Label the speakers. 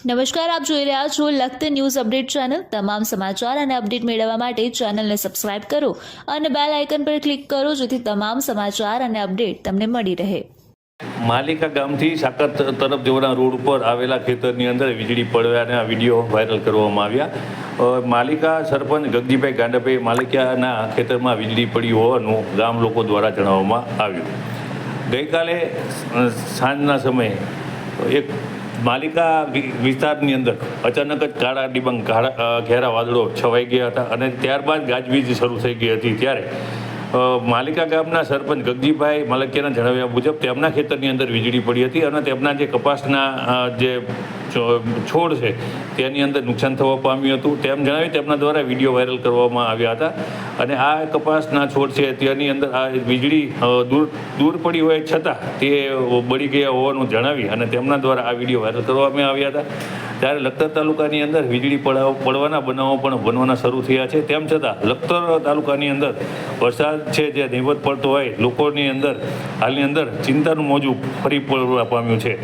Speaker 1: નમસ્કાર, આપ જોઈ રહ્યા છો લખત ન્યૂઝ અપડેટ ચેનલ। તમામ સમાચાર અને અપડેટ મેળવવા માટે ચેનલને સબસ્ક્રાઇબ કરો અને બેલ આઇકન પર ક્લિક કરો જેથી તમામ સમાચાર અને અપડેટ તમને મળી રહે।
Speaker 2: માલિકા ગામથી સાકર તરફ જવાના રોડ ઉપર આવેલા ખેતરની અંદર વીજળી પડવાના વિડીયો વાયરલ કરવામાં આવ્યા। માલિકા સરપંચ ગગજીભાઈ ગાંડાભાઈ માલિકાના ખેતરમાં વીજળી પડી હોવાનું ગામ લોકો દ્વારા જણાવવામાં આવ્યું। ગઈકાલે સાંજના સમયે એક માલિકા વિસ્તારની અંદર અચાનક જ કાળા ડિબાંગ ઘેરા વાદળો છવાઈ ગયા હતા અને ત્યારબાદ ગાજવીજ શરૂ થઈ ગઈ હતી। ત્યારે માલિકા ગામના સરપંચ ગગજીભાઈ માલકિયાના જણાવ્યા મુજબ તેમના ખેતરની અંદર વીજળી પડી હતી અને તેમના જે કપાસના જે છોડ છે તેની અંદર નુકસાન થવા પામ્યું હતું તેમ જણાવી તેમના દ્વારા વિડીયો વાયરલ કરવામાં આવ્યા હતા અને આ કપાસના છોડ છે તેની અંદર આ વીજળી દૂર પડી હોય છતાં તે બળી ગયા હોવાનું જણાવી અને તેમના દ્વારા આ વિડીયો વાયરલ કરવામાં આવ્યા હતા। ત્યારે લખતર તાલુકાની અંદર વીજળી પડવાના બનાવો પણ બનવાના શરૂ થયા છે। તેમ છતાં લખતર તાલુકાની અંદર વરસાદ છે જે નહીવત પડતો હોય લોકોની અંદર હાલની અંદર ચિંતાનું મોજું ફરી પડવા પામ્યું છે।